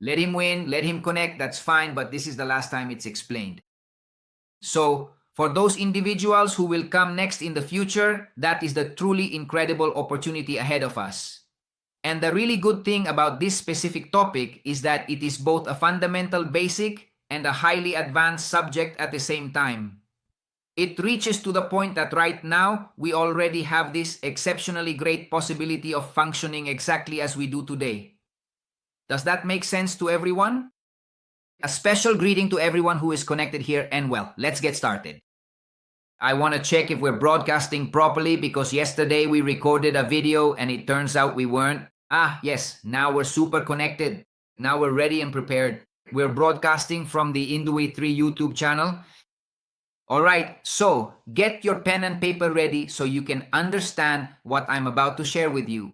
Let him win, let him connect, that's fine, but this is the last time it's explained. So, for those individuals who will come next in the future, that is the truly incredible opportunity ahead of us. And the really good thing about this specific topic is that it is both a fundamental basic and a highly advanced subject at the same time. It reaches to the point that right now, we already have this exceptionally great possibility of functioning exactly as we do today. Does that make sense to everyone? A special greeting to everyone who is connected here, and well, let's get started. I want to check if we're broadcasting properly because yesterday we recorded a video and it turns out we weren't. Yes, now we're super connected. Now we're ready and prepared. We're broadcasting from the Indubai 3 YouTube channel. All right, so get your pen and paper ready so you can understand what I'm about to share with you.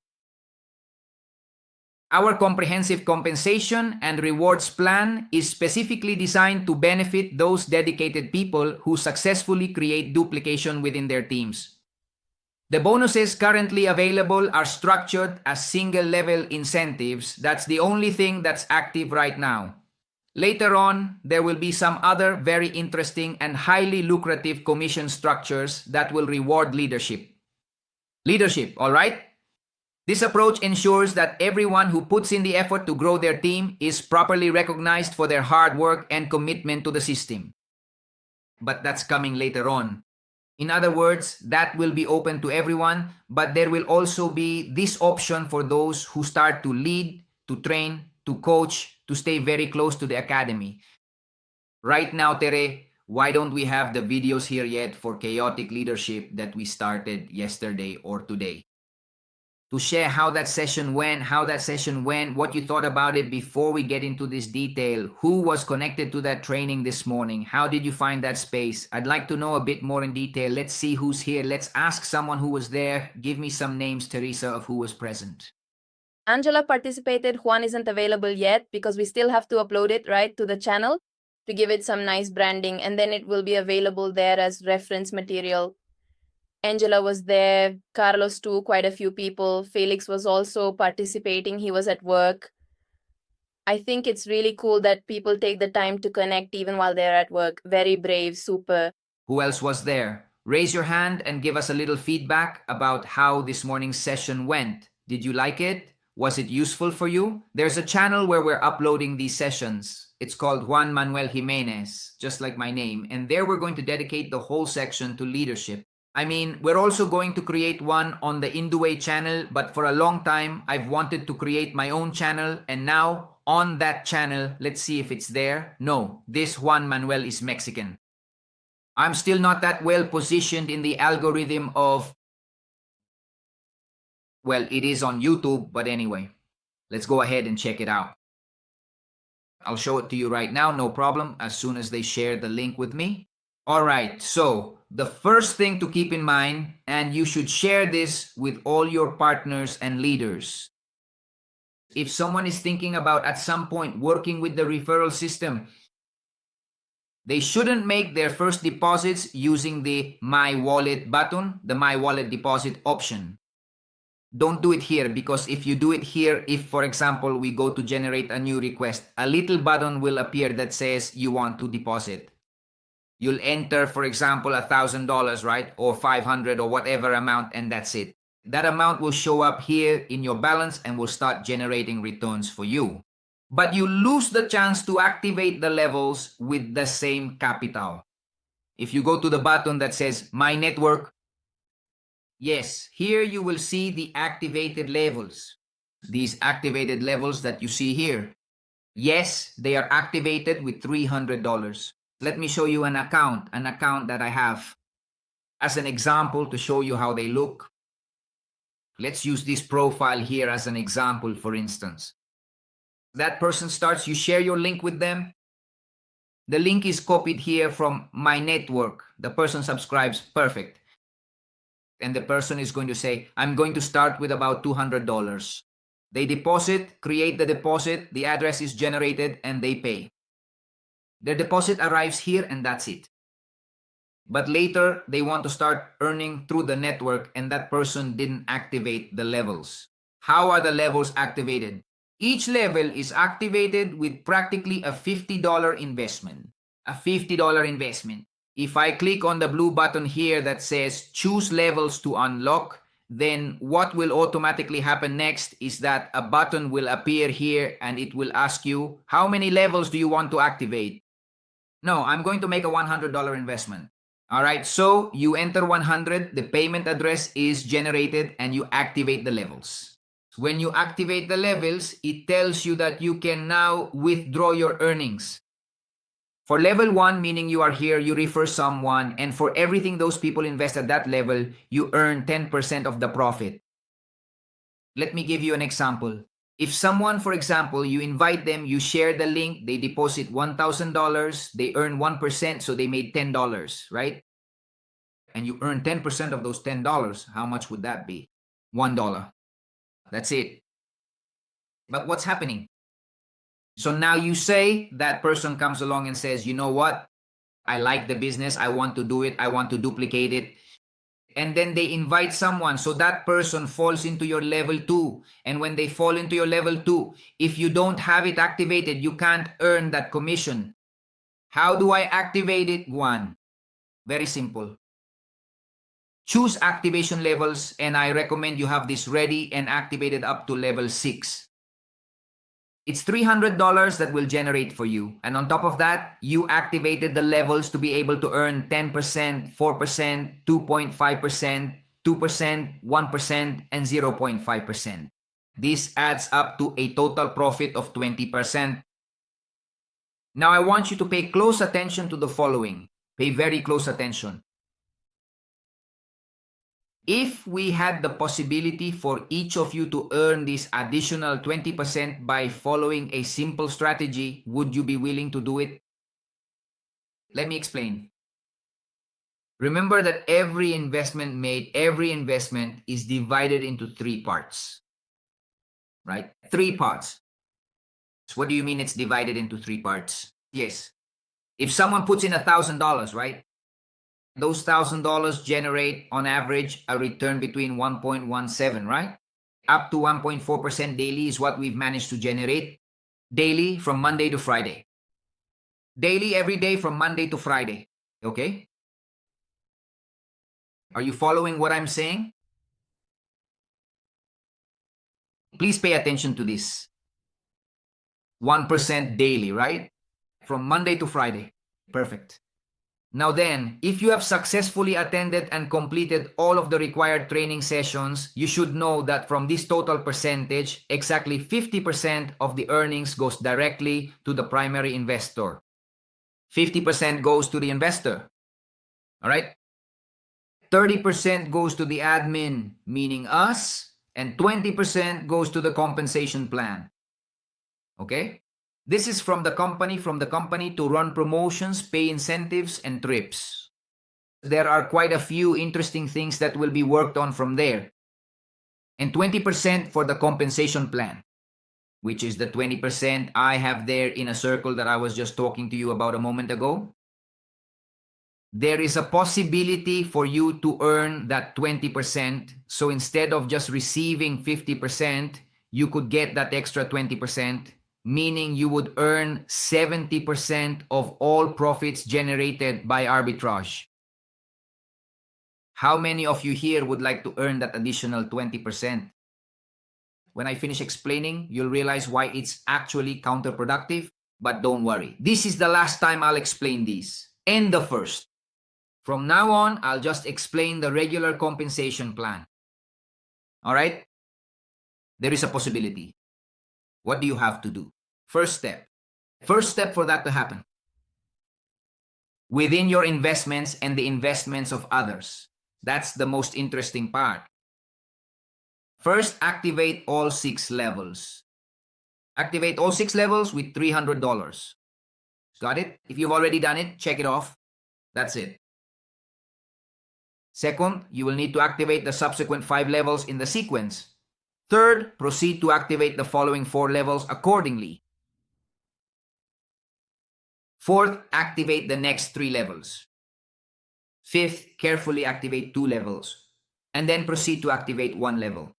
Our comprehensive compensation and rewards plan is specifically designed to benefit those dedicated people who successfully create duplication within their teams. The bonuses currently available are structured as single-level incentives. That's the only thing that's active right now. Later on, there will be some other very interesting and highly lucrative commission structures that will reward leadership. Leadership, all right? This approach ensures that everyone who puts in the effort to grow their team is properly recognized for their hard work and commitment to the system. But that's coming later on. In other words, that will be open to everyone, but there will also be this option for those who start to lead, to train, to coach, to stay very close to the academy. Right now, Tere, why don't we have the videos here yet for chaotic leadership that we started yesterday or today? To share how that session went, what you thought about it before we get into this detail, who was connected to that training this morning, how did you find that space? I'd like to know a bit more in detail. Let's see who's here. Let's ask someone who was there. Give me some names, Teresa, of who was present. Angela participated. Juan isn't available yet because we still have to upload it, right, to the channel to give it some nice branding, and then it will be available there as reference material. Angela was there, Carlos too, quite a few people. Felix was also participating. He was at work. I think it's really cool that people take the time to connect even while they're at work. Very brave, super. Who else was there? Raise your hand and give us a little feedback about how this morning's session went. Did you like it? Was it useful for you? There's a channel where we're uploading these sessions. It's called Juan Manuel Jimenez, just like my name. And there we're going to dedicate the whole section to leadership. I mean, we're also going to create one on the Indubai channel, but for a long time, I've wanted to create my own channel. And now on that channel, let's see if it's there. No, this Juan Manuel is Mexican. I'm still not that well positioned in the algorithm of, well, it is on YouTube, but anyway, let's go ahead and check it out. I'll show it to you right now, no problem, as soon as they share the link with me. All right, so the first thing to keep in mind, and you should share this with all your partners and leaders. If someone is thinking about at some point working with the referral system, they shouldn't make their first deposits using the My Wallet button, the My Wallet deposit option. Don't do it here, because if you do it here, if for example we go to generate a new request, a little button will appear that says you want to deposit. You'll enter, for example, $1,000, right? Or 500 or whatever amount, and that's it. That amount will show up here in your balance and will start generating returns for you. But you lose the chance to activate the levels with the same capital. If you go to the button that says My Network, yes, here you will see the activated levels. These activated levels that you see here. Yes, they are activated with $300. Let me show you an account that I have as an example to show you how they look. Let's use this profile here as an example, for instance. That person starts, you share your link with them. The link is copied here from My Network. The person subscribes, perfect. And the person is going to say, I'm going to start with about $200. They deposit, create the deposit, the address is generated, and they pay. Their deposit arrives here and that's it. But later, they want to start earning through the network and that person didn't activate the levels. How are the levels activated? Each level is activated with practically a $50 investment. A $50 investment. If I click on the blue button here that says choose levels to unlock, then what will automatically happen next is that a button will appear here and it will ask you, how many levels do you want to activate? No, I'm going to make a $100 investment. All right, so you enter 100, the payment address is generated, and you activate the levels. When you activate the levels, it tells you that you can now withdraw your earnings. For level 1, meaning you are here, you refer someone, and for everything those people invest at that level, you earn 10% of the profit. Let me give you an example. If someone, for example, you invite them, you share the link, they deposit $1,000, they earn 1%, so they made $10, right? And you earn 10% of those $10, how much would that be? $1. That's it. But what's happening? So now you say that person comes along and says, you know what? I like the business. I want to do it. I want to duplicate it. And then they invite someone. So that person falls into your level 2. And when they fall into your level 2, if you don't have it activated, you can't earn that commission. How do I activate it? One, very simple. Choose activation levels, and I recommend you have this ready and activated up to level 6. It's $300 that will generate for you. And on top of that, you activated the levels to be able to earn 10%, 4%, 2.5%, 2%, 1%, and 0.5%. This adds up to a total profit of 20%. Now I want you to pay close attention to the following. Pay very close attention. If we had the possibility for each of you to earn this additional 20% by following a simple strategy, would you be willing to do it? Let me explain. Remember that every investment is divided into 3 parts, right? 3 parts. So what do you mean it's divided into 3 parts? Yes. If someone puts in $1,000, right? Those $1,000 generate on average a return between 1.17, right? Up to 1.4% daily is what we've managed to generate daily from Monday to Friday. Daily, every day from Monday to Friday. Okay? Are you following what I'm saying? Please pay attention to this. 1% daily, right? From Monday to Friday. Perfect. Now then, if you have successfully attended and completed all of the required training sessions, you should know that from this total percentage, exactly 50% of the earnings goes directly to the primary investor. 50% goes to the investor. All right? 30% goes to the admin, meaning us, and 20% goes to the compensation plan. Okay? This is from the company to run promotions, pay incentives, and trips. There are quite a few interesting things that will be worked on from there. And 20% for the compensation plan, which is the 20% I have there in a circle that I was just talking to you about a moment ago. There is a possibility for you to earn that 20%. So instead of just receiving 50%, you could get that extra 20%. Meaning you would earn 70% of all profits generated by arbitrage. How many of you here would like to earn that additional 20%? When I finish explaining, you'll realize why it's actually counterproductive, but don't worry. This is the last time I'll explain this, and the first. From now on, I'll just explain the regular compensation plan. All right? There is a possibility. What do you have to do? First step for that to happen. Within your investments and the investments of others. That's the most interesting part. First, activate all 6 levels. Activate all 6 levels with $300. Got it? If you've already done it, check it off. That's it. Second, you will need to activate the subsequent 5 levels in the sequence. Third, proceed to activate the following 4 levels accordingly. Fourth, activate the next 3 levels. Fifth, carefully activate 2 levels. And then proceed to activate 1 level.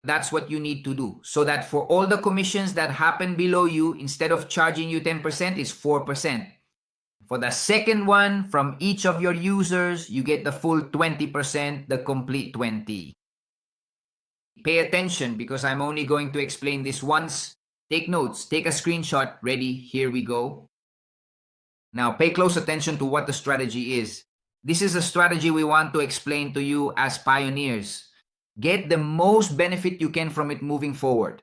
That's what you need to do. So that for all the commissions that happen below you, instead of charging you 10%, it's 4%. For the second one, from each of your users, you get the full 20%, the complete 20. Pay attention because I'm only going to explain this once. Take notes, take a screenshot. Ready? Here we go. Now pay close attention to what the strategy is. This is a strategy we want to explain to you as pioneers. Get the most benefit you can from it moving forward.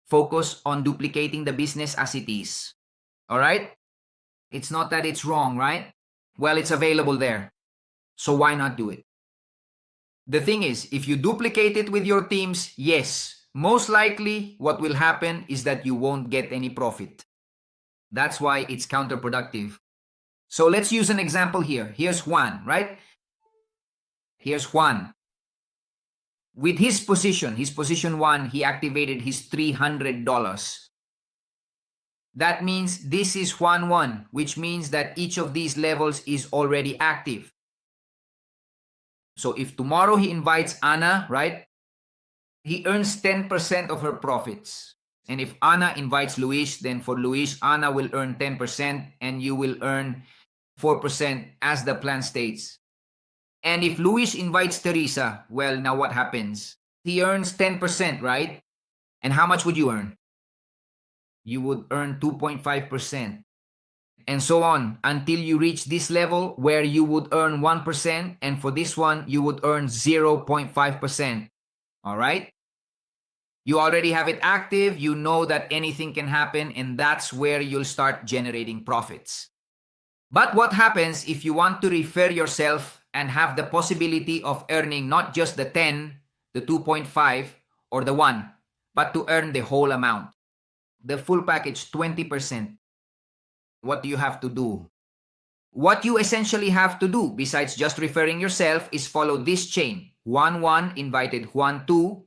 Focus on duplicating the business as it is. All right? It's not that it's wrong, right? Well, it's available there. So why not do it? The thing is, if you duplicate it with your teams, yes, most likely what will happen is that you won't get any profit. That's why it's counterproductive. So let's use an example here. Here's Juan, right? Here's Juan. With his position 1, he activated his $300. That means this is Juan 1, which means that each of these levels is already active. So if tomorrow he invites Anna, right? He earns 10% of her profits. And if Anna invites Luis, then for Luis, Anna will earn 10% and you will earn 4% as the plan states. And if Luis invites Teresa, well, now what happens? He earns 10%, right? And how much would you earn? You would earn 2.5%. And so on until you reach this level where you would earn 1%. And for this one, you would earn 0.5%. All right? You already have it active. You know that anything can happen. And that's where you'll start generating profits. But what happens if you want to refer yourself and have the possibility of earning not just the 10, the 2.5, or the 1, but to earn the whole amount? The full package, 20%. What do you have to do? What you essentially have to do, besides just referring yourself, is follow this chain. Juan 1 invited Juan 2,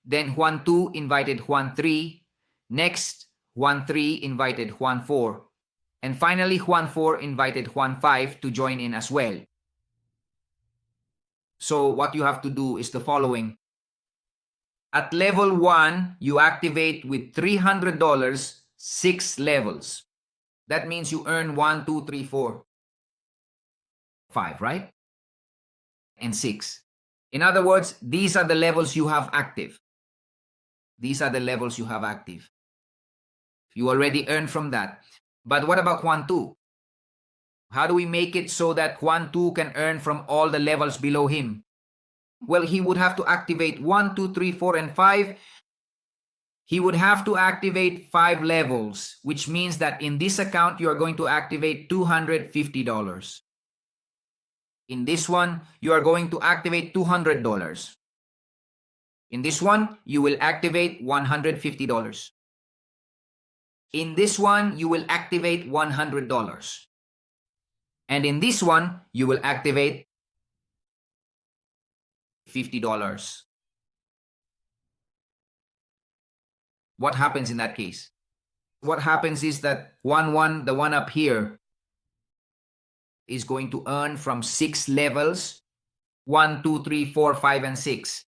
then Juan 2 invited Juan 3, next Juan 3 invited Juan 4, and finally Juan 4 invited Juan 5 to join in as well. So what you have to do is the following. At level 1, you activate with $300, 6 levels. That means you earn 1, 2, 3, 4, 5, right? And 6. In other words, these are the levels you have active. These are the levels you have active. You already earned from that. But what about Juan 2? How do we make it so that Juan 2 can earn from all the levels below him? Well, he would have to activate 1, 2, 3, 4, and 5. He would have to activate 5 levels, which means that in this account, you are going to activate $250. In this one, you are going to activate $200. In this one, you will activate $150. In this one, you will activate $100. And in this one, you will activate $50. What happens in that case? What happens is that the one up here, is going to earn from 6 levels, 1, 2, 3, 4, 5, and 6.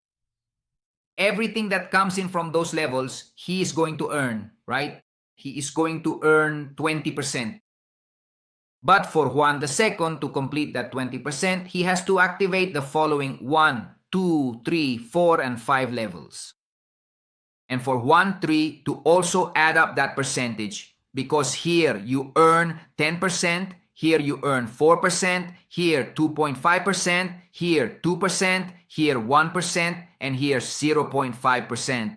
Everything that comes in from those levels, he is going to earn, right? He is going to earn 20%. But for Juan II to complete that 20%, he has to activate the following 1, 2, 3, 4, and 5 levels. And for Juan 3 to also add up that percentage, because here you earn 10%, here you earn 4%, here 2.5%, here 2%, here 1%, and here 0.5%.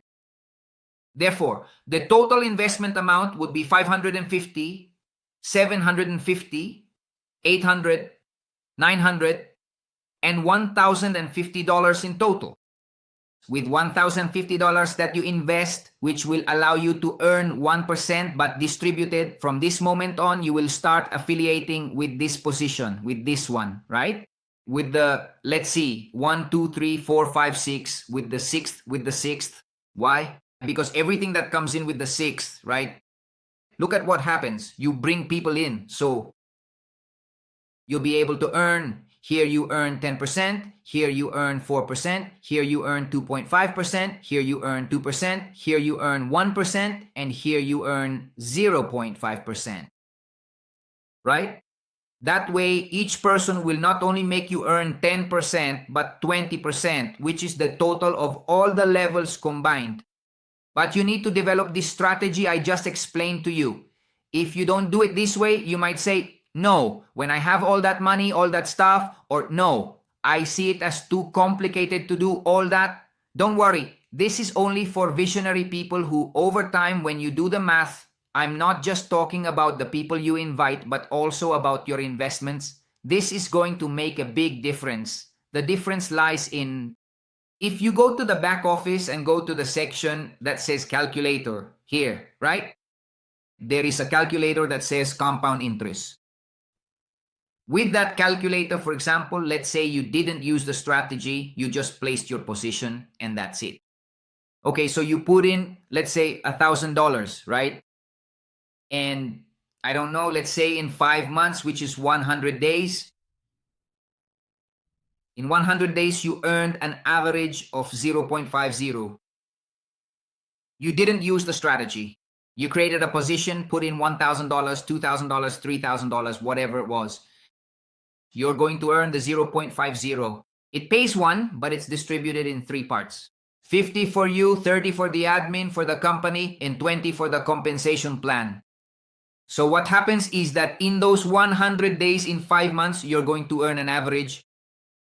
Therefore, the total investment amount would be $550, $750, $800, $900, and $1,050 in total. With $1,050 that you invest, which will allow you to earn 1%, but distributed from this moment on, you will start affiliating with this position, with this one, right? With the, let's see, 1, 2, 3, 4, 5, 6, with the sixth. Why? Because everything that comes in with the 6th, right? Look at what happens. You bring people in, so you'll be able to earn. Here you earn 10%. Here you earn 4%. Here you earn 2.5%. Here you earn 2%. Here you earn 1%. And here you earn 0.5%. Right? That way, each person will not only make you earn 10%, but 20%, which is the total of all the levels combined. But you need to develop this strategy I just explained to you. If you don't do it this way, you might say, no, when I have all that money, all that stuff, or no, I see it as too complicated to do all that. Don't worry. This is only for visionary people who, over time, when you do the math, I'm not just talking about the people you invite, but also about your investments. This is going to make a big difference. The difference lies in, if you go to the back office and go to the section that says calculator here, right? There is a calculator that says compound interest. With that calculator, for example, let's say you didn't use the strategy, you just placed your position and that's it. Okay, so you put in, let's say $1,000, right? And I don't know, let's say in 5 months, which is 100 days. In 100 days, you earned an average of 0.50. You didn't use the strategy. You created a position, put in $1,000, $2,000, $3,000, whatever it was. You're going to earn the 0.50. It pays 1, but it's distributed in 3 parts. 50 for you, 30 for the admin, for the company, and 20 for the compensation plan. So what happens is that in those 100 days in 5 months, you're going to earn an average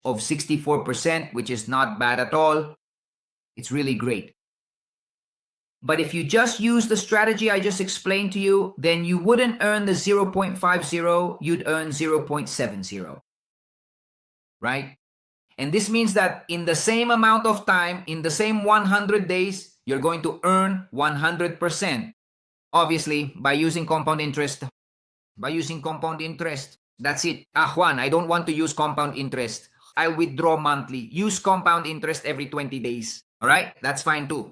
of 64%, which is not bad at all. It's really great. But if you just use the strategy I just explained to you, then you wouldn't earn the 0.50, you'd earn 0.70, right? And this means that in the same amount of time, in the same 100 days, you're going to earn 100%. Obviously, by using compound interest, that's it. Juan, I don't want to use compound interest. I'll withdraw monthly. Use compound interest every 20 days. All right? That's fine too.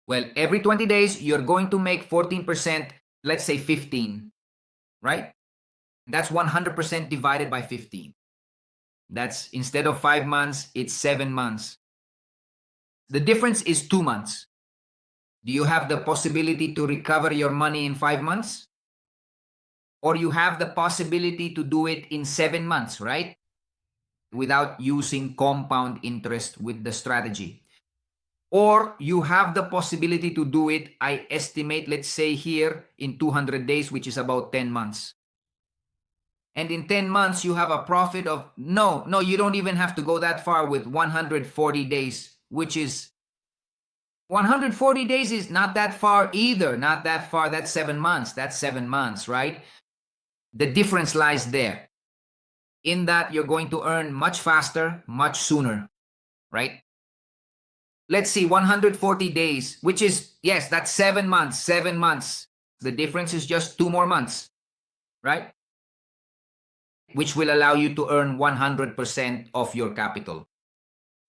Well, every 20 days, you're going to make 14%, let's say 15, right? That's 100% divided by 15. That's, instead of 5 months, it's 7 months. The difference is 2 months. Do you have the possibility to recover your money in 5 months? Or you have the possibility to do it in 7 months, right? Without using compound interest with the strategy. Or you have the possibility to do it, I estimate, let's say here, in 200 days, which is about 10 months. And in 10 months, you have a profit of, no, you don't even have to go that far with 140 days, which is, 140 days is not that far either, not that far, that's 7 months, right? The difference lies there. In that, you're going to earn much faster, much sooner, right? Let's see, 140 days, which is, yes, that's 7 months, 7 months. The difference is just 2 more months, right? Which will allow you to earn 100% of your capital.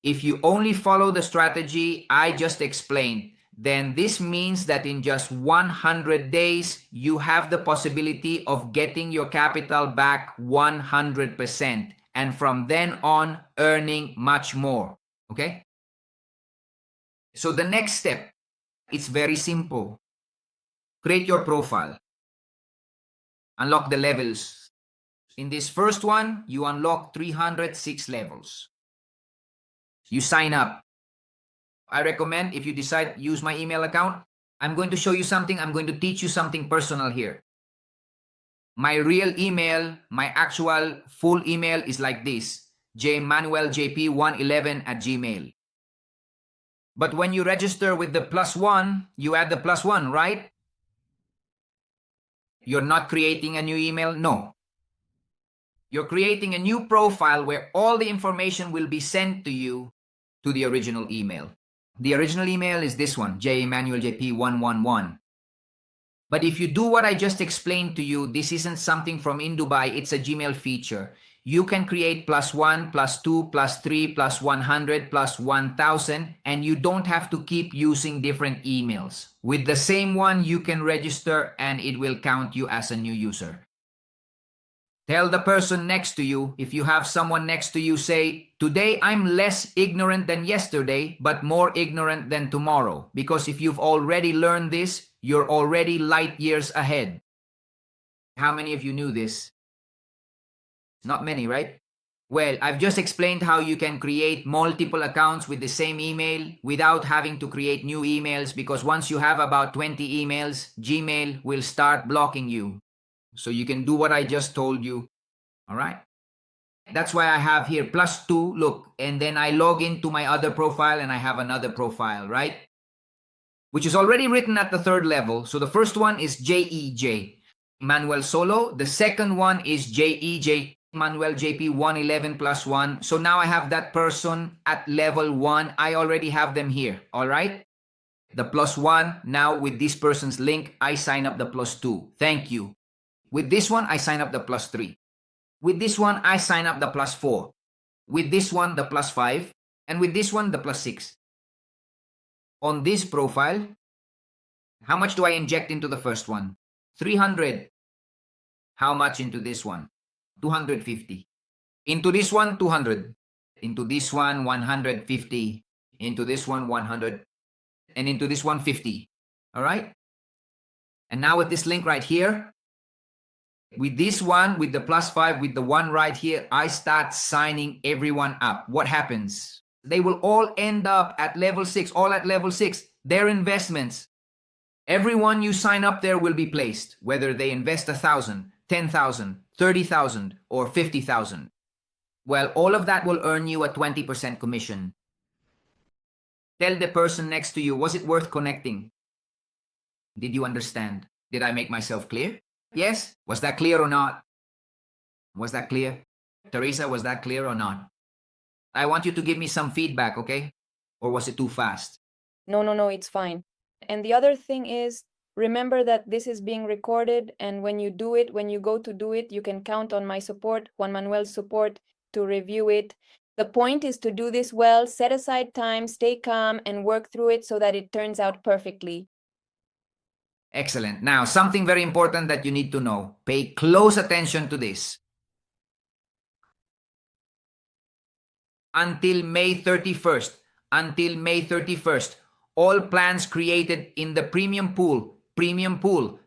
If you only follow the strategy I just explained, then this means that in just 100 days, you have the possibility of getting your capital back 100%. And from then on, earning much more, okay? So the next step, it's very simple. Create your profile. Unlock the levels. In this first one, you unlock 306 levels. You sign up. I recommend, if you decide to use my email account, I'm going to show you something. I'm going to teach you something personal here. My real email, my actual full email is like this, jmanueljp111@gmail. But when you register with the +1, you add the +1, right? You're not creating a new email? No. You're creating a new profile where all the information will be sent to you to the original email. The original email is this one, jmanueljp111. But if you do what I just explained to you, this isn't something from Indubai, it's a Gmail feature. You can create +1, +2, +3, +100, +1000, and you don't have to keep using different emails. With the same one, you can register and it will count you as a new user. Tell the person next to you, if you have someone next to you, say, today I'm less ignorant than yesterday, but more ignorant than tomorrow. Because if you've already learned this, you're already light years ahead. How many of you knew this? Not many, right? Well, I've just explained how you can create multiple accounts with the same email without having to create new emails, because once you have about 20 emails, Gmail will start blocking you. So you can do what I just told you. All right. That's why I have here +2, look, and then I log into my other profile and I have another profile, right? Which is already written at the third level. So the first one is JEJ, Manuel Solo. The second one is JEJ, Manuel JP 111 plus 1. So now I have that person at level 1. I already have them here, all right? The +1, now with this person's link, I sign up the +2. Thank you. With this one, I sign up the +3. With this one, I sign up the +4. With this one, the +5. And with this one, the +6. On this profile, how much do I inject into the first one? 300. How much into this one? 250. Into this one, 200. Into this one, 150. Into this one, 100. And into this one, 50. All right? And now with this link right here, with this one, with the +5, with the one right here, I start signing everyone up. What happens? They will all end up at level 6, all at level 6. Their investments. Everyone you sign up there will be placed, whether they invest 1,000, 10,000, 30,000, or 50,000. Well, all of that will earn you a 20% commission. Tell the person next to you, was it worth connecting? Did you understand? Did I make myself clear? Yes? Was that clear or not? Was that clear? Teresa, was that clear or not? I want you to give me some feedback, okay? Or was it too fast? No, it's fine. And the other thing is, remember that this is being recorded, and when you do it, when you go to do it, you can count on my support, Juan Manuel's support, to review it. The point is to do this well, set aside time, stay calm, and work through it so that it turns out perfectly. Excellent. Now, something very important that you need to know. Pay close attention to this. Until May 31st, all plans created in the premium pool,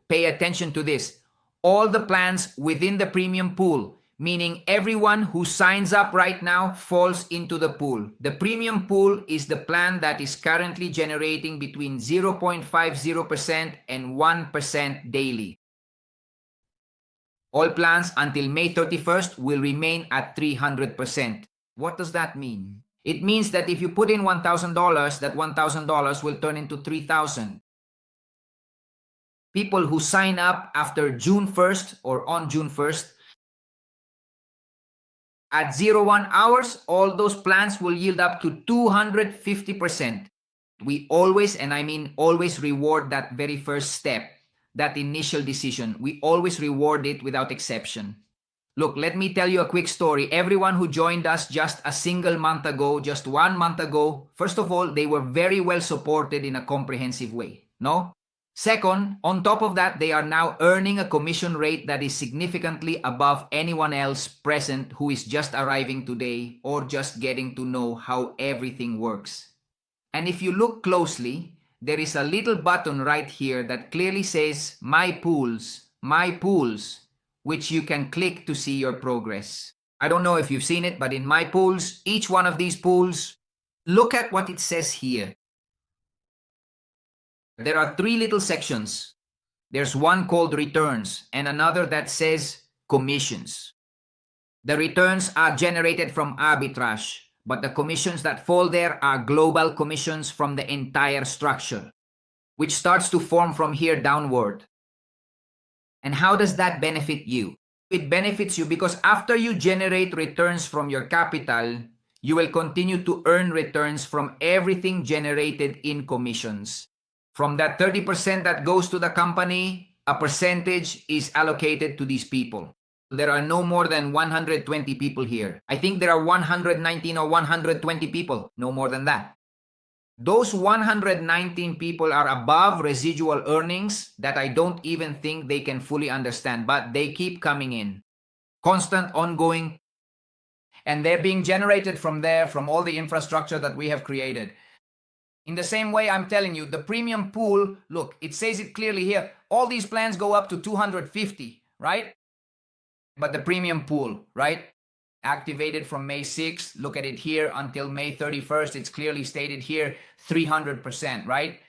pay attention to this. All the plans within the premium pool, meaning everyone who signs up right now falls into the pool. The premium pool is the plan that is currently generating between 0.50% and 1% daily. All plans until May 31st will remain at 300%. What does that mean? It means that if you put in $1,000, that $1,000 will turn into $3,000. People who sign up after June 1st or on June 1st, at 01 hours, all those plans will yield up to 250%. We always, and I mean always, reward that very first step, that initial decision. We always reward it without exception. Look, let me tell you a quick story. Everyone who joined us just a single month ago, just 1 month ago, first of all, they were very well supported in a comprehensive way, no? Second, on top of that, they are now earning a commission rate that is significantly above anyone else present who is just arriving today or just getting to know how everything works. And if you look closely, there is a little button right here that clearly says My Pools, which you can click to see your progress. I don't know if you've seen it, but in My Pools, each one of these pools, look at what it says here. There are 3 little sections. There's one called returns and another that says commissions. The returns are generated from arbitrage, but the commissions that fall there are global commissions from the entire structure, which starts to form from here downward. And how does that benefit you? It benefits you because after you generate returns from your capital, you will continue to earn returns from everything generated in commissions. From that 30% that goes to the company, a percentage is allocated to these people. There are no more than 120 people here. I think there are 119 or 120 people, no more than that. Those 119 people are above residual earnings that I don't even think they can fully understand, but they keep coming in. constant, ongoing, and they're being generated from there, from all the infrastructure that we have created. In the same way, I'm telling you, the premium pool, look, it says it clearly here. All these plans go up to 250, right? But the premium pool, right? Activated from May 6th, look at it here, until May 31st, it's clearly stated here, 300%, right?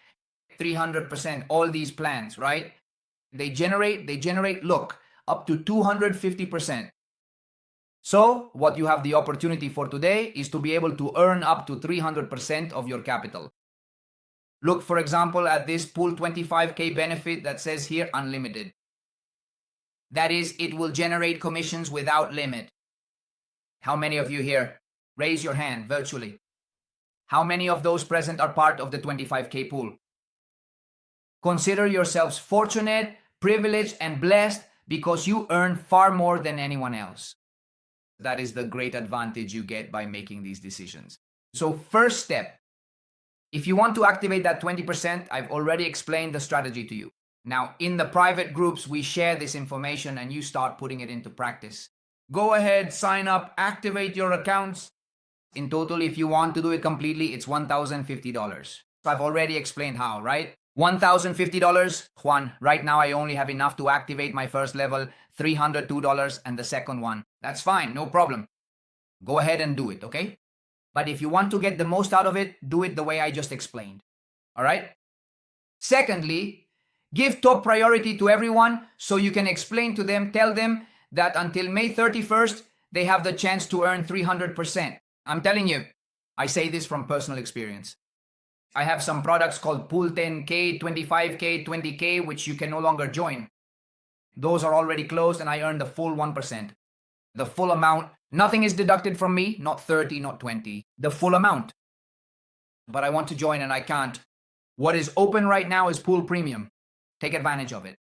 300%, all these plans, right? They generate, look, up to 250%. So what you have the opportunity for today is to be able to earn up to 300% of your capital. Look, for example, at this pool 25K benefit that says here unlimited. That is, it will generate commissions without limit. How many of you here? Raise your hand virtually. How many of those present are part of the 25K pool? Consider yourselves fortunate, privileged, and blessed because you earn far more than anyone else. That is the great advantage you get by making these decisions. So first step, if you want to activate that 20%, I've already explained the strategy to you. Now, in the private groups, we share this information and you start putting it into practice. Go ahead, sign up, activate your accounts. In total, if you want to do it completely, it's $1,050. I've already explained how, right? $1,050. Juan, right now I only have enough to activate my first level, $302, and the second one. That's fine, no problem. Go ahead and do it, okay? But if you want to get the most out of it, do it the way I just explained. All right? Secondly, give top priority to everyone so you can explain to them, tell them that until May 31st, they have the chance to earn 300%. I'm telling you, I say this from personal experience. I have some products called Pool 10K, 25K, 20K, which you can no longer join. Those are already closed and I earn the full 1%. The full amount. Nothing is deducted from me, not 30, not 20. The full amount. But I want to join and I can't. What is open right now is Pool Premium. Take advantage of it.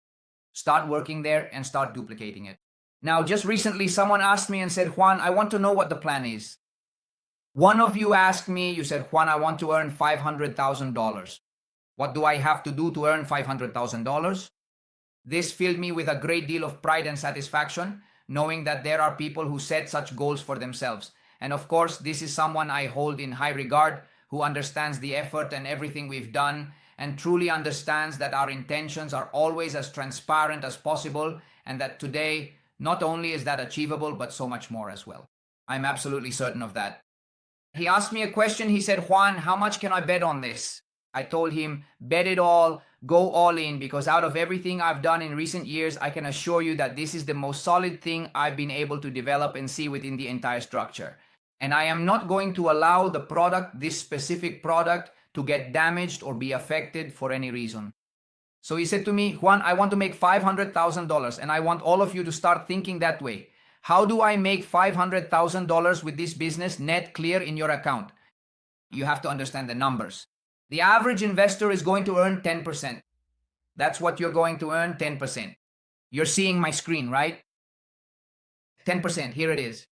Start working there and start duplicating it. Now, just recently, someone asked me and said, Juan, I want to know what the plan is. One of you asked me, you said, Juan, I want to earn $500,000. What do I have to do to earn $500,000? This filled me with a great deal of pride and satisfaction, knowing that there are people who set such goals for themselves. And of course, this is someone I hold in high regard, who understands the effort and everything we've done, and truly understands that our intentions are always as transparent as possible, and that today, not only is that achievable, but so much more as well. I'm absolutely certain of that. He asked me a question. He said, Juan, how much can I bet on this? I told him, bet it all, go all in, because out of everything I've done in recent years, I can assure you that this is the most solid thing I've been able to develop and see within the entire structure. And I am not going to allow the product, this specific product, to get damaged or be affected for any reason. So he said to me, Juan, I want to make $500,000 and I want all of you to start thinking that way. How do I make $500,000 with this business net clear in your account? You have to understand the numbers. The average investor is going to earn 10%. That's what you're going to earn, 10%. You're seeing my screen, right? 10%, here it is.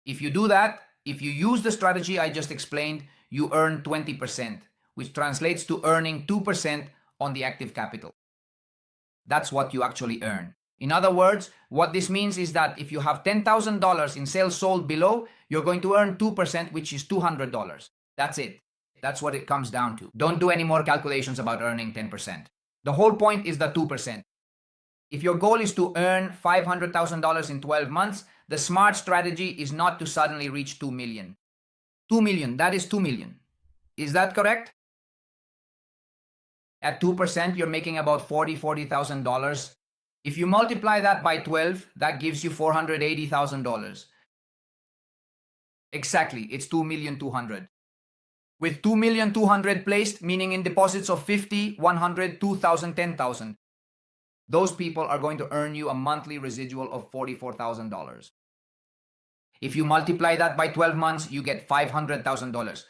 If you do that, if you use the strategy I just explained, you earn 20%, which translates to earning 2% on the active capital. That's what you actually earn. In other words, what this means is that if you have $10,000 in sales sold below, you're going to earn 2%, which is $200. That's it. That's what it comes down to. Don't do any more calculations about earning 10%. The whole point is the 2%. If your goal is to earn $500,000 in 12 months, the smart strategy is not to suddenly reach 2 million. 2 million, that is 2 million. Is that correct? At 2%, you're making about $40,000. If you multiply that by 12, that gives you $480,000. Exactly, it's 2,200,000. With 2,200,000 placed, meaning in deposits of 50, 100, 2,000, 10,000, those people are going to earn you a monthly residual of $44,000. If you multiply that by 12 months, you get $500,000.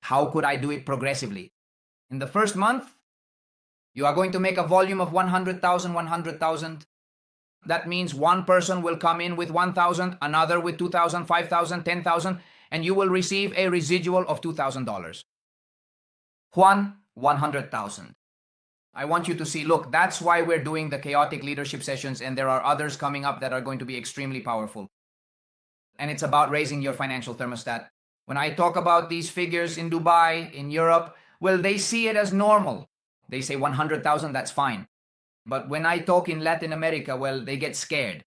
How could I do it progressively? In the first month, you are going to make a volume of 100,000, 100,000. That means one person will come in with 1,000, another with 2,000, 5,000, 10,000, and you will receive a residual of $2,000. Juan, 100,000. I want you to see, look, that's why we're doing the chaotic leadership sessions, and there are others coming up that are going to be extremely powerful. And it's about raising your financial thermostat. When I talk about these figures in Dubai, in Europe, well, they see it as normal. They say 100,000, that's fine. But when I talk in Latin America, well, they get scared.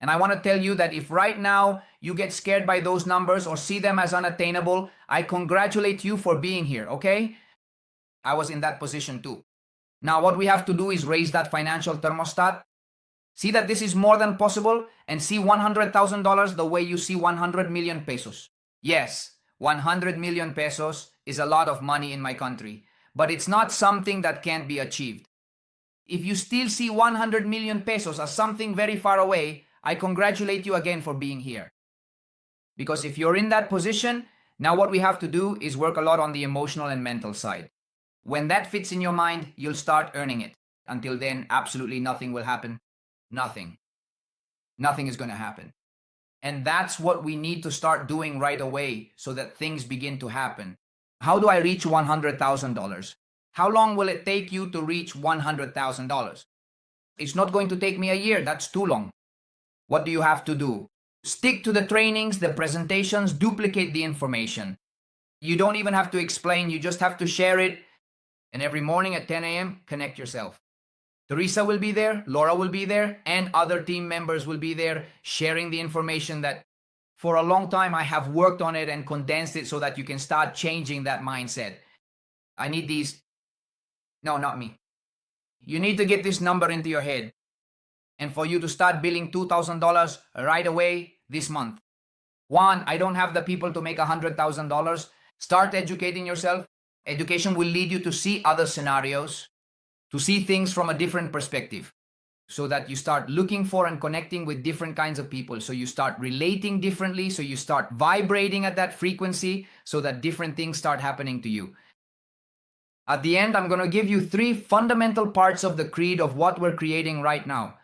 And I want to tell you that if right now you get scared by those numbers or see them as unattainable, I congratulate you for being here, okay? I was in that position too. Now, what we have to do is raise that financial thermostat. See that this is more than possible, and see $100,000 the way you see 100 million pesos. Yes, 100 million pesos is a lot of money in my country, but it's not something that can't be achieved. If you still see 100 million pesos as something very far away, I congratulate you again for being here. Because if you're in that position, now what we have to do is work a lot on the emotional and mental side. When that fits in your mind, you'll start earning it. Until then, absolutely nothing will happen. Nothing. Nothing is going to happen. And that's what we need to start doing right away so that things begin to happen. How do I reach $100,000? How long will it take you to reach $100,000? It's not going to take me a year. That's too long. What do you have to do? Stick to the trainings, the presentations, duplicate the information. You don't even have to explain. You just have to share it. And every morning at 10 a.m., connect yourself. Teresa will be there, Laura will be there, and other team members will be there sharing the information that for a long time I have worked on it and condensed it so that you can start changing that mindset. I need these. No, not me. You need to get this number into your head. And for you to start billing $2,000 right away this month. One, I don't have the people to make $100,000. Start educating yourself. Education will lead you to see other scenarios, to see things from a different perspective, so that you start looking for and connecting with different kinds of people. So you start relating differently, so you start vibrating at that frequency, so that different things start happening to you. At the end, I'm going to give you 3 fundamental parts of the creed of what we're creating right now.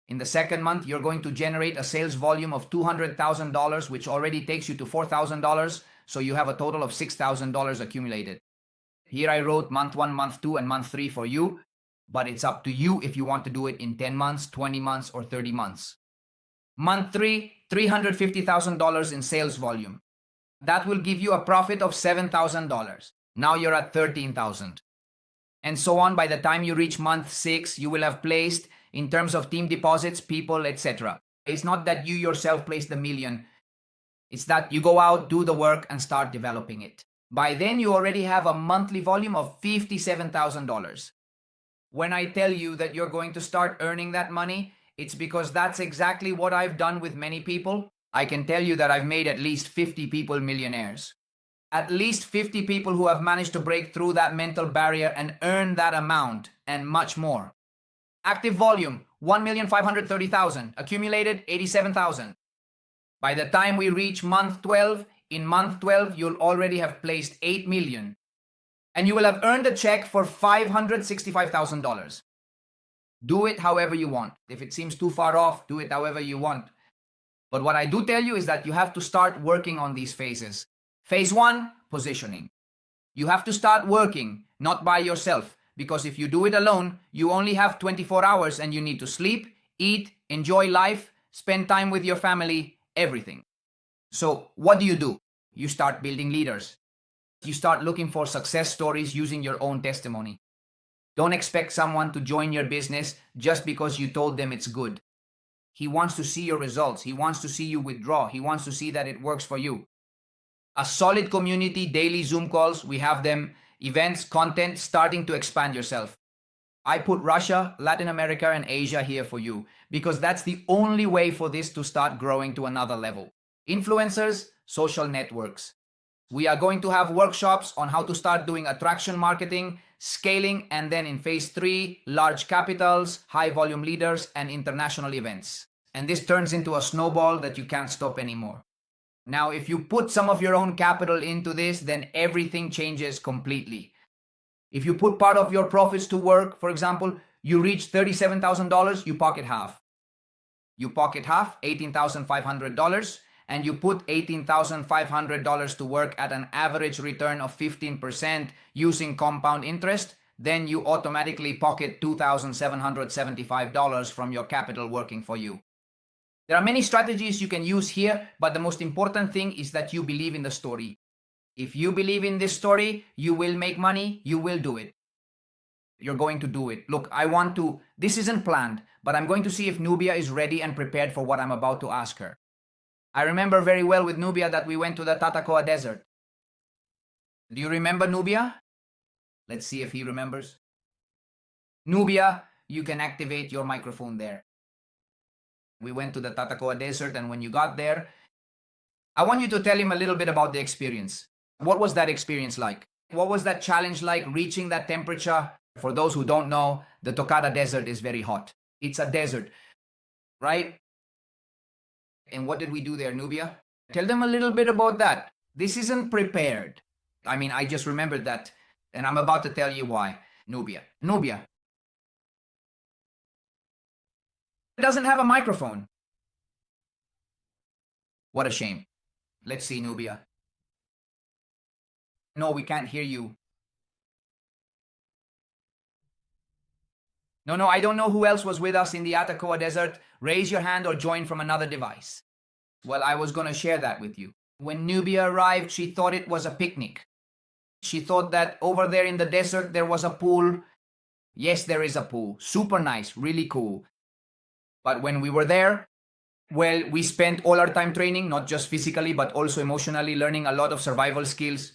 In the second month, you're going to generate a sales volume of $200,000, which already takes you to $4,000. So you have a total of $6,000 accumulated. Here I wrote month 1, month 2, and month 3 for you, but it's up to you if you want to do it in 10 months, 20 months, or 30 months. Month 3, $350,000 in sales volume. That will give you a profit of $7,000. Now you're at $13,000. And so on. By the time you reach month 6, you will have placed, in terms of team deposits, people, etc. It's not that you yourself place the million. It's that you go out, do the work, and start developing it. By then, you already have a monthly volume of $57,000. When I tell you that you're going to start earning that money, it's because that's exactly what I've done with many people. I can tell you that I've made at least 50 people millionaires. At least 50 people who have managed to break through that mental barrier and earn that amount and much more. Active volume, 1,530,000. Accumulated, 87,000. By the time we reach month 12, in month 12, you'll already have placed 8 million. And you will have earned a check for $565,000. Do it however you want. If it seems too far off, do it however you want. But what I do tell you is that you have to start working on these phases. Phase 1, positioning. You have to start working, not by yourself, because if you do it alone, you only have 24 hours and you need to sleep, eat, enjoy life, spend time with your family, everything. So what do? You start building leaders. You start looking for success stories using your own testimony. Don't expect someone to join your business just because you told them it's good. He wants to see your results. He wants to see you withdraw. He wants to see that it works for you. A solid community, daily Zoom calls, we have them, events, content, starting to expand yourself. I put Russia, Latin America, and Asia here for you because that's the only way for this to start growing to another level. Influencers, social networks. We are going to have workshops on how to start doing attraction marketing, scaling, and then in phase 3, large capitals, high volume leaders, and international events. And this turns into a snowball that you can't stop anymore. Now, if you put some of your own capital into this, then everything changes completely. If you put part of your profits to work, for example, you reach $37,000, you pocket half. You pocket half, $18,500, and you put $18,500 to work at an average return of 15% using compound interest, then you automatically pocket $2,775 from your capital working for you. There are many strategies you can use here, but the most important thing is that you believe in the story. If you believe in this story, you will make money, you will do it. You're going to do it. Look, this isn't planned, but I'm going to see if Nubia is ready and prepared for what I'm about to ask her. I remember very well with Nubia that we went to the Tatacoa Desert. Do you remember Nubia? Let's see if he remembers. Nubia, you can activate your microphone there. We went to the Tatacoa Desert, and when you got there, I want you to tell him a little bit about the experience. What was that experience like? What was that challenge like, reaching that temperature? For those who don't know, the Tokada Desert is very hot. It's a desert, right? And what did we do there, Nubia? Tell them a little bit about that. This isn't prepared. I mean, I just remembered that, and I'm about to tell you why. Nubia. Nubia doesn't have a microphone. What a shame. Let's see, Nubia. No, we can't hear you. No, I don't know who else was with us in the Atacoa Desert. Raise your hand or join from another device. Well, I was going to share that with you. When Nubia arrived, she thought it was a picnic. She thought that over there in the desert there was a pool. Yes, there is a pool. Super nice, really cool. But when we were there, well, we spent all our time training, not just physically, but also emotionally, learning a lot of survival skills.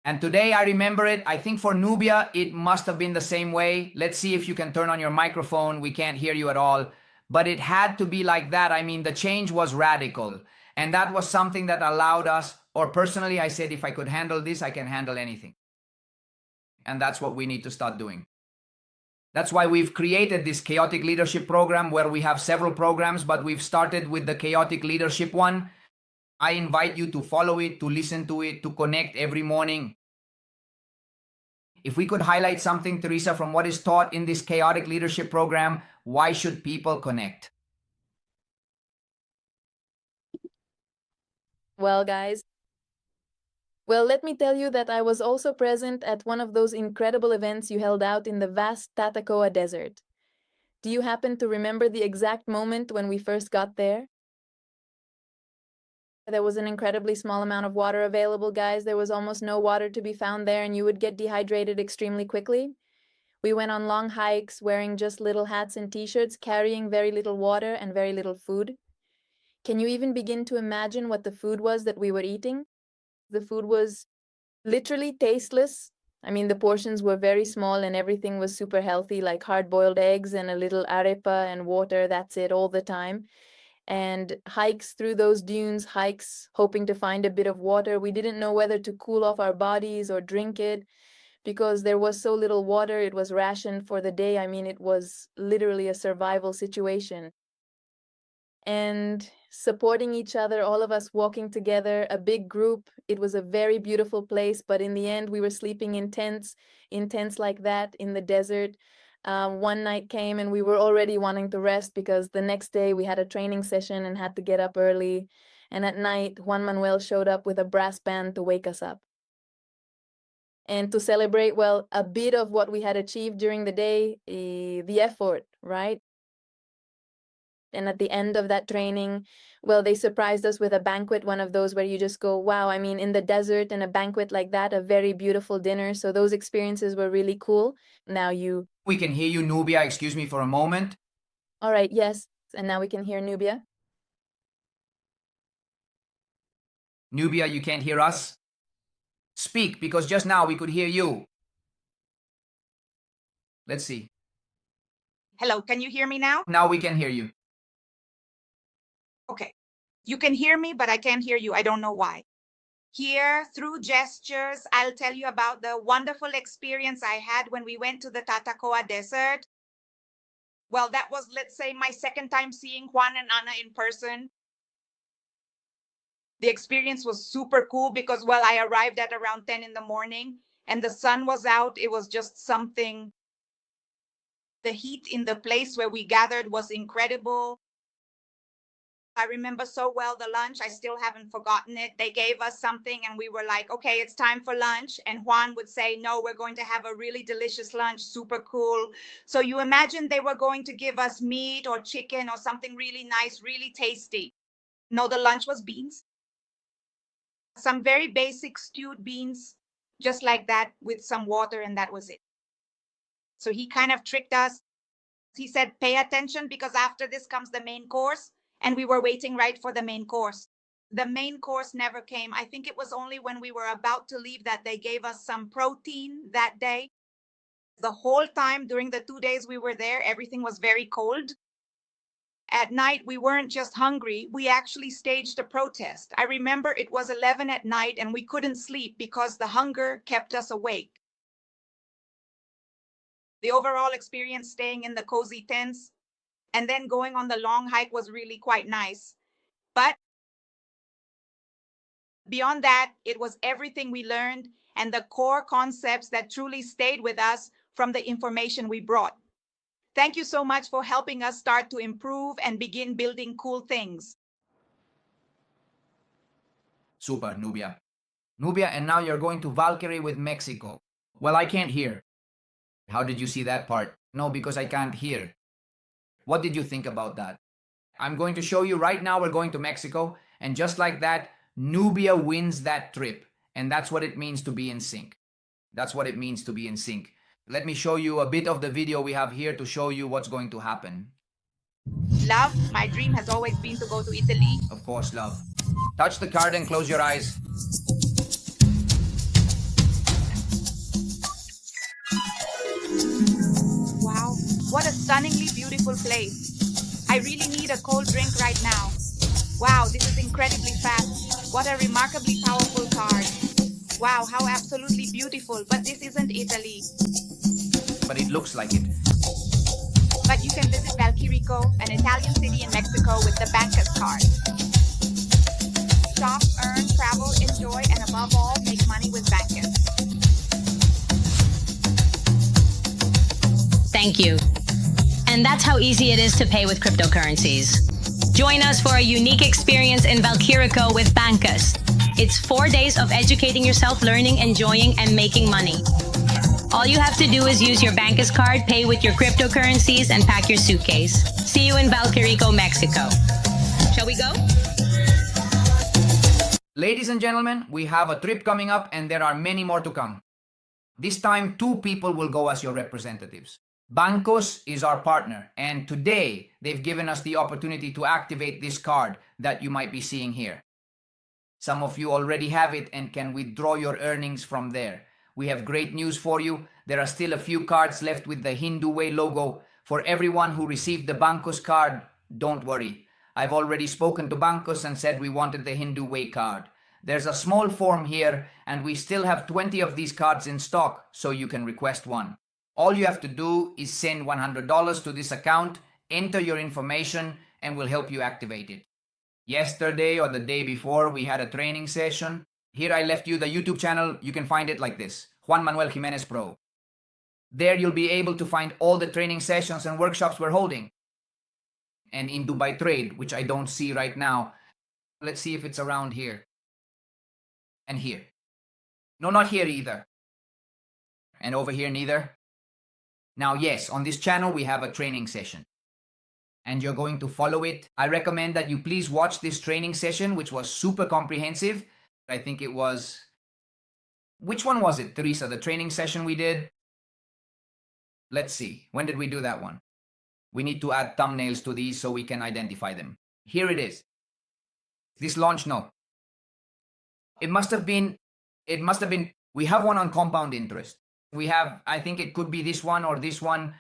And today I remember it. I think for Nubia, it must have been the same way. Let's see if you can turn on your microphone. We can't hear you at all. But it had to be like that. I mean, the change was radical. And that was something that allowed us, or personally, I said, if I could handle this, I can handle anything. And that's what we need to start doing. That's why we've created this chaotic leadership program, where we have several programs, but we've started with the chaotic leadership one. I invite you to follow it, to listen to it, to connect every morning. If we could highlight something, Teresa, from what is taught in this chaotic leadership program, why should people connect? Well, guys, let me tell you that I was also present at one of those incredible events you held out in the vast Tatacoa Desert. Do you happen to remember the exact moment when we first got there? There was an incredibly small amount of water available, guys. There was almost no water to be found there, and you would get dehydrated extremely quickly. We went on long hikes, wearing just little hats and t-shirts, carrying very little water and very little food. Can you even begin to imagine what the food was that we were eating? The food was literally tasteless. I mean, the portions were very small and everything was super healthy, like hard-boiled eggs and a little arepa and water. That's it all the time. And hikes through those dunes, hikes hoping to find a bit of water. We didn't know whether to cool off our bodies or drink it because there was so little water. It was rationed for the day. I mean, it was literally a survival situation. And supporting each other, all of us walking together, a big group. It was a very beautiful place, but in the end, we were sleeping in tents like that in the desert. One night came and we were already wanting to rest because the next day we had a training session and had to get up early. And at night, Juan Manuel showed up with a brass band to wake us up. And to celebrate, well, a bit of what we had achieved during the day, the effort, right? And at the end of that training, well, they surprised us with a banquet, one of those where you just go, wow, I mean, in the desert and a banquet like that, a very beautiful dinner. So those experiences were really cool. We can hear you, Nubia. Excuse me for a moment. All right, yes. And now we can hear Nubia. Nubia, you can't hear us? Speak, because just now we could hear you. Let's see. Hello, can you hear me now? Now we can hear you. Okay. You can hear me, but I can't hear you. I don't know why. Here, through gestures, I'll tell you about the wonderful experience I had when we went to the Tatacoa Desert. Well, that was, let's say, my second time seeing Juan and Ana in person. The experience was super cool because, well, I arrived at around 10 in the morning and the sun was out. It was just something. The heat in the place where we gathered was incredible. I remember so well the lunch. I still haven't forgotten it. They gave us something and we were like, okay, it's time for lunch. And Juan would say, no, we're going to have a really delicious lunch, super cool. So you imagine they were going to give us meat or chicken or something really nice, really tasty. No, the lunch was beans. Some very basic stewed beans, just like that, with some water, and that was it. So he kind of tricked us. He said, pay attention because after this comes the main course. And we were waiting right for the main course. The main course never came. I think it was only when we were about to leave that they gave us some protein that day. The whole time during the 2 days we were there, everything was very cold. At night, we weren't just hungry, we actually staged a protest. I remember it was 11 at night and we couldn't sleep because the hunger kept us awake. The overall experience staying in the cozy tents and then going on the long hike was really quite nice. But beyond that, it was everything we learned and the core concepts that truly stayed with us from the information we brought. Thank you so much for helping us start to improve and begin building cool things. Super, Nubia. Nubia, and now you're going to Valkyrie with Mexico. Well, I can't hear. How did you see that part? No, because I can't hear. What did you think about that? I'm going to show you right now. We're going to Mexico, and just like that, Nubia wins that trip. And that's what it means to be in sync. That's what it means to be in sync. Let me show you a bit of the video we have here to show you what's going to happen. Love, my dream has always been to go to Italy. Of course, love. Touch the card and close your eyes. Wow, what a stunningly beautiful place. I really need a cold drink right now. Wow, this is incredibly fast. What a remarkably powerful card. Wow, how absolutely beautiful. But this isn't Italy. But it looks like it. But you can visit Valquirico, an Italian city in Mexico, with the banker's card. Shop, earn, travel, enjoy, and above all, make money with bankers. Thank you. And that's how easy it is to pay with cryptocurrencies. Join us for a unique experience in Valquirico with Bankas. It's 4 days of educating yourself, learning, enjoying, and making money. All you have to do is use your Bankas card, pay with your cryptocurrencies, and pack your suitcase. See you in Valquirico, Mexico. Shall we go? Ladies and gentlemen, we have a trip coming up and there are many more to come. This time, 2 people will go as your representatives. Bancos is our partner, and today they've given us the opportunity to activate this card that you might be seeing here. Some of you already have it and can withdraw your earnings from there. We have great news for you. There are still a few cards left with the Indubai logo. For everyone who received the Bancos card, don't worry. I've already spoken to Bancos and said we wanted the Indubai card. There's a small form here, and we still have 20 of these cards in stock, so you can request one. All you have to do is send $100 to this account, enter your information, and we'll help you activate it. Yesterday or the day before, we had a training session. Here I left you the YouTube channel. You can find it like this, Juan Manuel Jimenez Pro. There you'll be able to find all the training sessions and workshops we're holding. And in Dubai Trade, which I don't see right now. Let's see if it's around here. And here. No, not here either. And over here neither. Now, yes, on this channel, we have a training session. And you're going to follow it. I recommend that you please watch this training session, which was super comprehensive. I think it was... Which one was it, Teresa? The training session we did? Let's see. When did we do that one? We need to add thumbnails to these so we can identify them. Here it is. This launch, no. It must have been, we have one on compound interest. We have, I think it could be this one or this one.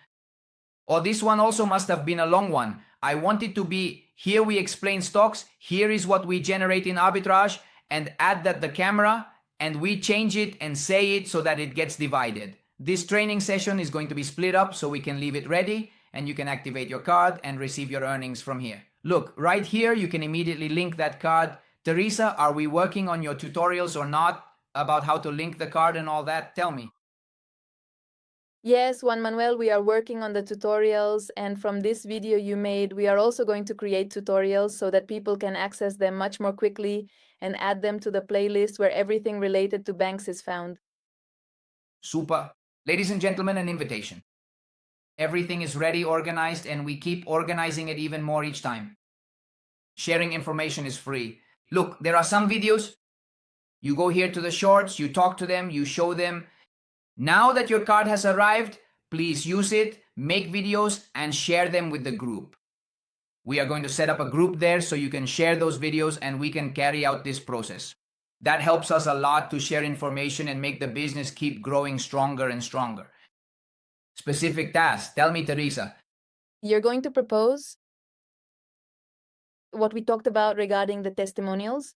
Or this one also must have been a long one. I want it to be, here we explain stocks, here is what we generate in arbitrage, and add that the camera, and we change it and say it so that it gets divided. This training session is going to be split up so we can leave it ready, and you can activate your card and receive your earnings from here. Look, right here, you can immediately link that card. Teresa, are we working on your tutorials or not about how to link the card and all that? Tell me. Yes, Juan Manuel, we are working on the tutorials, and from this video you made, we are also going to create tutorials so that people can access them much more quickly and add them to the playlist where everything related to banks is found. Super. Ladies and gentlemen, an invitation. Everything is ready, organized, and we keep organizing it even more each time. Sharing information is free. Look, there are some videos. You go here to the shorts, you talk to them, you show them. Now that your card has arrived, please use it, make videos, and share them with the group. We are going to set up a group there so you can share those videos and we can carry out this process. That helps us a lot to share information and make the business keep growing stronger and stronger. Specific tasks. Tell me, Teresa. You're going to propose what we talked about regarding the testimonials?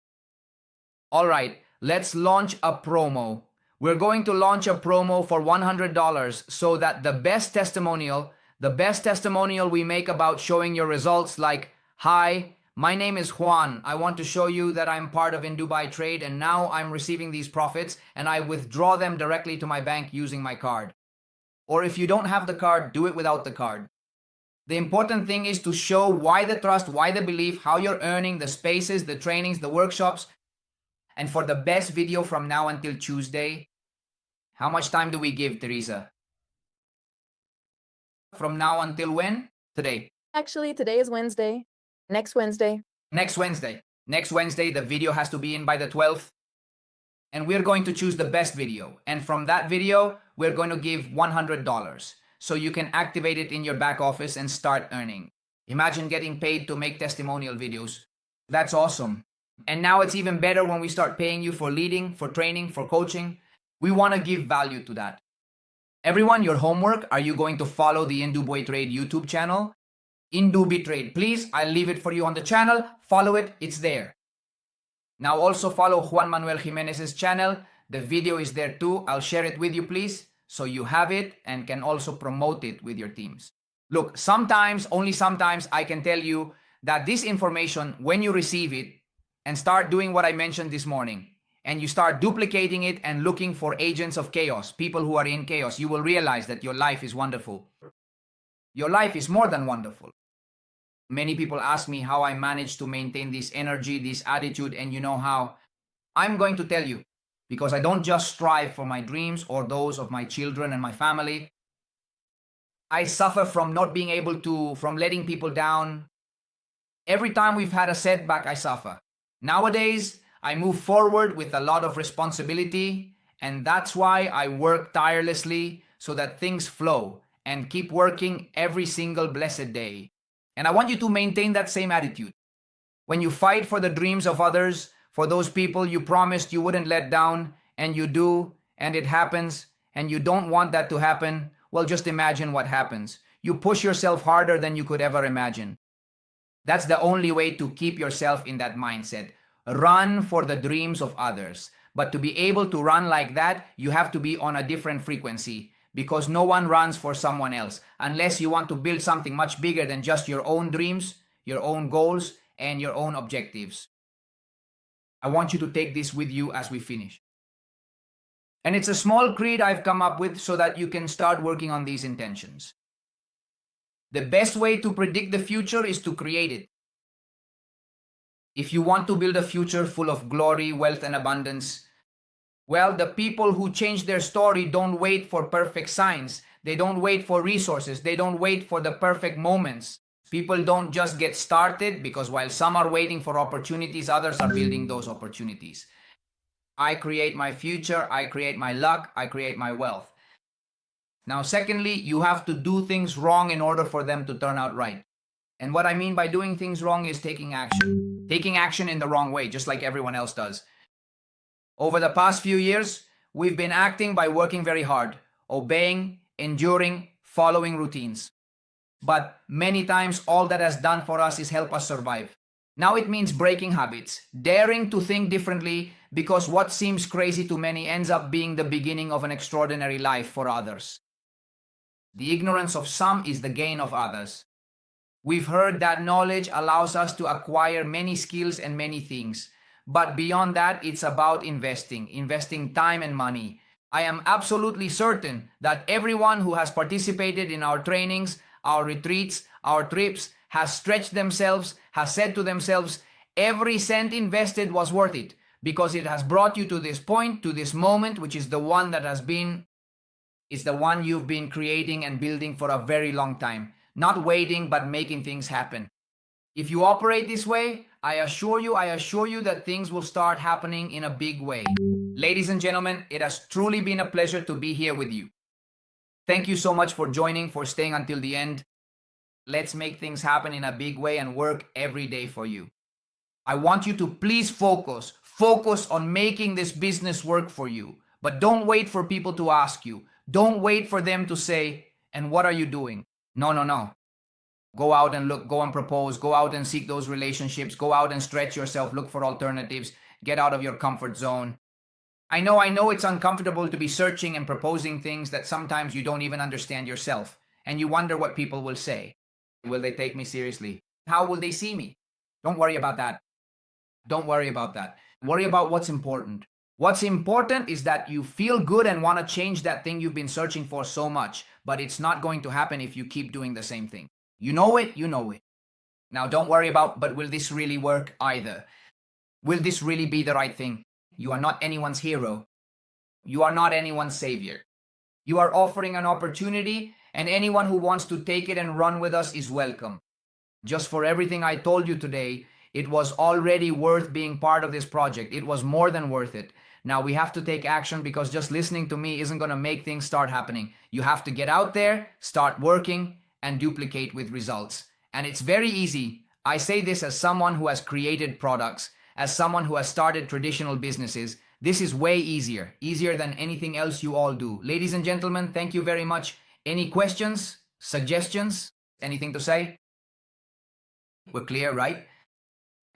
All right, let's launch a promo. We're going to launch a promo for $100 so that the best testimonial we make about showing your results, like, "Hi, my name is Juan. I want to show you that I'm part of Indubai trade and now I'm receiving these profits and I withdraw them directly to my bank using my card." Or if you don't have the card, do it without the card. The important thing is to show why the trust, why the belief, how you're earning, the spaces, the trainings, the workshops. And for the best video from now until Tuesday, how much time do we give, Teresa? From now until when? Today. Actually, today is Wednesday. Next Wednesday. Next Wednesday. Next Wednesday, the video has to be in by the 12th. And we're going to choose the best video. And from that video, we're going to give $100. So you can activate it in your back office and start earning. Imagine getting paid to make testimonial videos. That's awesome. And now it's even better when we start paying you for leading, for training, for coaching. We want to give value to that. Everyone, your homework, are you going to follow the Indubai Trade YouTube channel? Indubai Trade, please, I'll leave it for you on the channel. Follow it, it's there. Now also follow Juan Manuel Jimenez's channel. The video is there too. I'll share it with you, please, so you have it and can also promote it with your teams. Look, sometimes, only sometimes, I can tell you that this information, when you receive it and start doing what I mentioned this morning, and you start duplicating it and looking for agents of chaos, people who are in chaos, you will realize that your life is wonderful. Your life is more than wonderful. Many people ask me how I manage to maintain this energy, this attitude, and you know how. I'm going to tell you, because I don't just strive for my dreams or those of my children and my family. I suffer from not being able to, from letting people down. Every time we've had a setback, I suffer. Nowadays, I move forward with a lot of responsibility, and that's why I work tirelessly so that things flow and keep working every single blessed day. And I want you to maintain that same attitude. When you fight for the dreams of others, for those people you promised you wouldn't let down, and you do, and it happens, and you don't want that to happen, well, just imagine what happens. You push yourself harder than you could ever imagine. That's the only way to keep yourself in that mindset. Run for the dreams of others. But to be able to run like that, you have to be on a different frequency, because no one runs for someone else unless you want to build something much bigger than just your own dreams, your own goals, and your own objectives. I want you to take this with you as we finish. And it's a small creed I've come up with so that you can start working on these intentions. The best way to predict the future is to create it. If you want to build a future full of glory, wealth, and abundance, well, the people who change their story don't wait for perfect signs. They don't wait for resources. They don't wait for the perfect moments. People don't just get started, because while some are waiting for opportunities, others are building those opportunities. I create my future. I create my luck. I create my wealth. Now, secondly, you have to do things wrong in order for them to turn out right. And what I mean by doing things wrong is taking action. Taking action in the wrong way, just like everyone else does. Over the past few years, we've been acting by working very hard, obeying, enduring, following routines. But many times, all that has done for us is help us survive. Now it means breaking habits, daring to think differently, because what seems crazy to many ends up being the beginning of an extraordinary life for others. The ignorance of some is the gain of others. We've heard that knowledge allows us to acquire many skills and many things. But beyond that, it's about investing time and money. I am absolutely certain that everyone who has participated in our trainings, our retreats, our trips, has stretched themselves, has said to themselves, every cent invested was worth it, because it has brought you to this point, to this moment, which is the one that is the one you've been creating and building for a very long time. Not waiting, but making things happen. If you operate this way, I assure you that things will start happening in a big way. Ladies and gentlemen, it has truly been a pleasure to be here with you. Thank you so much for joining, for staying until the end. Let's make things happen in a big way and work every day for you. I want you to please focus on making this business work for you. But don't wait for people to ask you. Don't wait for them to say, and what are you doing? No. Go out and look, go and propose, go out and seek those relationships, go out and stretch yourself, look for alternatives, get out of your comfort zone. I know it's uncomfortable to be searching and proposing things that sometimes you don't even understand yourself, and you wonder what people will say. Will they take me seriously? How will they see me? Don't worry about that. Don't worry about that. Worry about what's important. What's important is that you feel good and want to change that thing you've been searching for so much, but it's not going to happen if you keep doing the same thing. You know it. Now don't worry about, but will this really work either? Will this really be the right thing? You are not anyone's hero. You are not anyone's savior. You are offering an opportunity, and anyone who wants to take it and run with us is welcome. Just for everything I told you today, it was already worth being part of this project. It was more than worth it. Now we have to take action, because just listening to me isn't going to make things start happening. You have to get out there, start working, and duplicate with results. And it's very easy. I say this as someone who has created products, as someone who has started traditional businesses. This is way easier than anything else you all do. Ladies and gentlemen, thank you very much. Any questions, suggestions, anything to say? We're clear, right?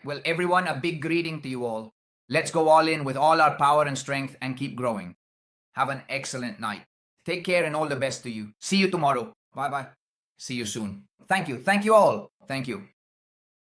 Well, everyone, a big greeting to you all. Let's go all in with all our power and strength and keep growing. Have an excellent night. Take care and all the best to you. See you tomorrow. Bye-bye. See you soon. Thank you. Thank you all. Thank you.